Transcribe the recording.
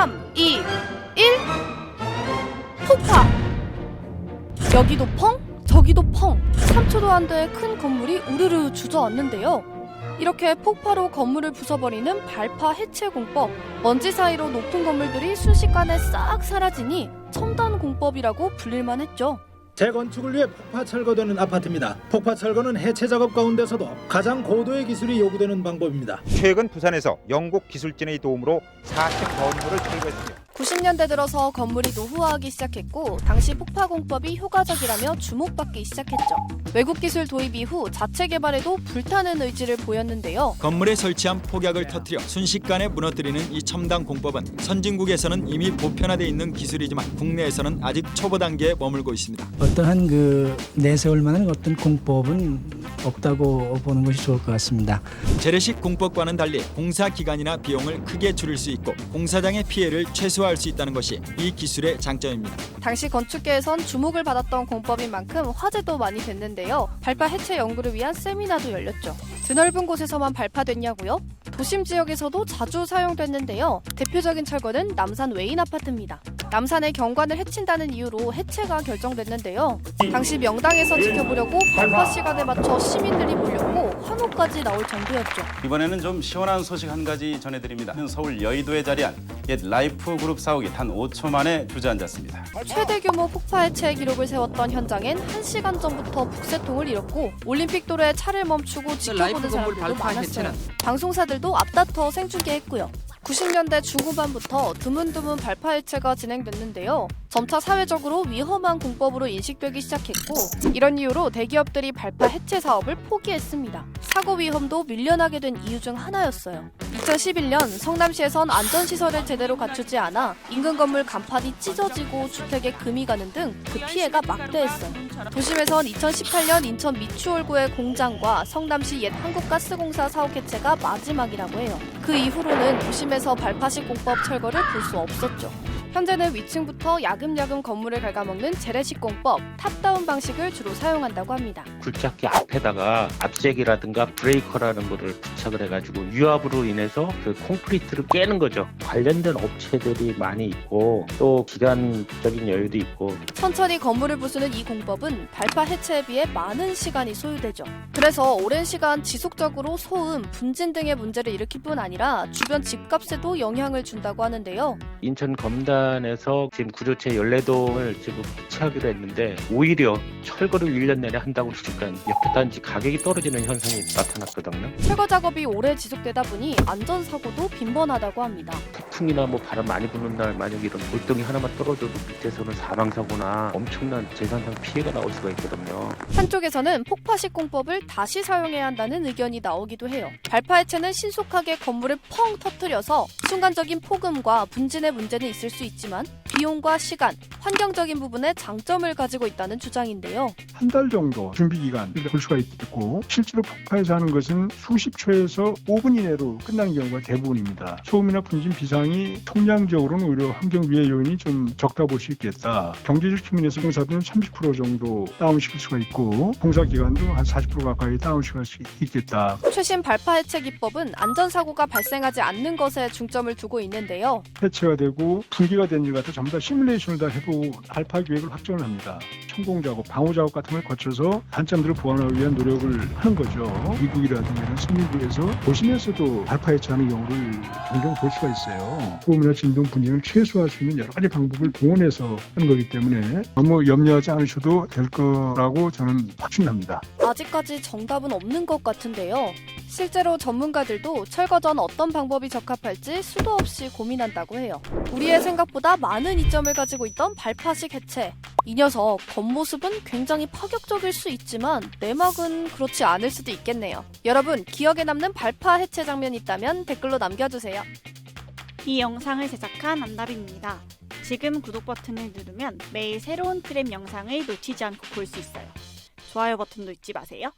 3, 2, 1 폭파! 여기도 펑? 저기도 펑! 3초도 안 돼 큰 건물이 우르르 주저앉는데요. 이렇게 폭파로 건물을 부숴버리는 발파 해체 공법. 먼지 사이로 높은 건물들이 순식간에 싹 사라지니 첨단 공법이라고 불릴만 했죠. 재건축을 위해 폭파 철거되는 아파트입니다. 폭파 철거는 해체 작업 가운데서도 가장 고도의 기술이 요구되는 방법입니다. 최근 부산에서 영국 기술진의 도움으로 4층 건물을 철거했습니다. 90년대 들어서 건물이 노후화하기 시작했고 당시 폭파 공법이 효과적이라며 주목받기 시작했죠. 외국 기술 도입 이후 자체 개발에도 불타는 의지를 보였는데요. 건물에 설치한 폭약을 터뜨려 순식간에 무너뜨리는 이 첨단 공법은 선진국에서는 이미 보편화되어 있는 기술이지만 국내에서는 아직 초보 단계에 머물고 있습니다. 어떠한 내세울 만한 어떤 공법은 없다고 보는 것이 좋을 것 같습니다. 재래식 공법과는 달리 공사 기간이나 비용을 크게 줄일 수 있고 공사장의 피해를 최소화할 수 있다는 것이 이 기술의 장점입니다. 당시 건축계에선 주목을 받았던 공법인 만큼 화제도 많이 됐는데요. 발파 해체 연구를 위한 세미나도 열렸죠. 드넓은 곳에서만 발파됐냐고요? 도심 지역에서도 자주 사용됐는데요. 대표적인 철거는 남산 외인 아파트입니다. 남산의 경관을 해친다는 이유로 해체가 결정됐는데요. 당시 명당에서 지켜보려고 발파 시간에 맞춰 시민들이 몰렸고 환호까지 나올 정도였죠. 이번에는 좀 시원한 소식 한 가지 전해드립니다. 서울 여의도에 자리한 옛 라이프 그룹 사옥이 단 5초 만에 주저앉았습니다. 최대 규모 폭파 해체의 기록을 세웠던 현장엔 1시간 전부터 북새통을 잃었고 올림픽 도로에 차를 멈추고 지켜보는 사람들도 많았어요. 방송사들도 앞다퉈 생중계했고요. 90년대 중후반부터 드문드문 발파 해체가 진행됐는데요. 점차 사회적으로 위험한 공법으로 인식되기 시작했고 이런 이유로 대기업들이 발파 해체 사업을 포기했습니다. 사고 위험도 밀려나게 된 이유 중 하나였어요. 2011년 성남시에선 안전시설을 제대로 갖추지 않아 인근 건물 간판이 찢어지고 주택에 금이 가는 등 그 피해가 막대했어요. 도심에선 2018년 인천 미추홀구의 공장과 성남시 옛 한국가스공사 사옥 해체가 마지막이라고 해요. 그 이후로는 도심에서 발파식 공법 철거를 볼 수 없었죠. 현재는 위층부터 야금야금 건물을 갉아먹는 재래식 공법, 탑다운 방식을 주로 사용한다고 합니다. 굴착기 앞에다가 압색이라든가 브레이커라는 거를 부착을 해가지고 유압으로 인해서 그 콘크리트를 깨는 거죠. 관련된 업체들이 많이 있고 또 기간적인 여유도 있고. 천천히 건물을 부수는 이 공법은 발파 해체에 비해 많은 시간이 소요되죠. 그래서 오랜 시간 지속적으로 소음, 분진 등의 문제를 일으킬 뿐 아니라 주변 집값에도 영향을 준다고 하는데요. 인천 검단에서 지금 구조체 14동을 지금 해체하기로 했는데 오히려 철거를 1년 내내 한다고 그러니까 옆에 단지 가격이 떨어지는 현상이 나타났거든요. 철거 작업이 오래 지속되다 보니 안전사고도 빈번하다고 합니다. 태풍이나 바람 많이 부는 날 만약 이런 돌덩이 하나만 떨어져도 밑에서는 사망사고나 엄청난 재산상 피해가 나올 수가 있거든요. 한쪽에서는 폭파식 공법을 다시 사용해야 한다는 의견이 나오기도 해요. 발파 해체는 신속하게 건물을 펑 터뜨려서 순간적인 폭음과 분진의 문제는 있을 수 있지만 비용과 시간, 환경적인 부분에 장점을 가지고 있다는 주장인데요. 한 달 정도 준비 기간을 볼 수가 있고 실제로 폭파해서 하는 것은 수십 초에서 5분 이내로 끝나는 경우가 대부분입니다. 소음이나 분진 비상이 총량적으로는 오히려 환경 위해 요인이 좀 적다 볼 수 있겠다. 경제적 측면에서 공사비는 30% 정도 다운시킬 수가 있고 공사 기간도 한 40% 가까이 다운시킬 수 있겠다. 최신 발파 해체 기법은 안전사고가 발생하지 않는 것에 중점을 두고 있는데요. 해체가 되고 분기가 된 일 같은 전부 다 시뮬레이션을 다 해보고 발파 계획을 확정을 합니다. 천공 작업, 방호 작업 같은 걸 거쳐서 단점들을 보완하기 위한 노력을 하는 거죠. 미국이라든가 이런 선진국에서 도심에서도 발파 해체하는 경우를 종종 볼 수가 있어요. 소음이나 진동 분진을 최소화할 수 있는 여러 가지 방법을 동원해서 하는 거기 때문에 너무 염려하지 않으셔도 될 거라고 저는 확신합니다. 아직까지 정답은 없는 것 같은데요. 실제로 전문가들도 철거 전 어떤 방법이 적합할지 수도 없이 고민한다고 해요. 우리의 생각보다 많은 이점을 가지고 있던 발파식 해체. 이 녀석 겉모습은 굉장히 파격적일 수 있지만 내막은 그렇지 않을 수도 있겠네요. 여러분 기억에 남는 발파 해체 장면이 있다면 댓글로 남겨주세요. 이 영상을 제작한 안나비입니다. 지금 구독 버튼을 누르면 매일 새로운 프렘 영상을 놓치지 않고 볼 수 있어요. 좋아요 버튼도 잊지 마세요.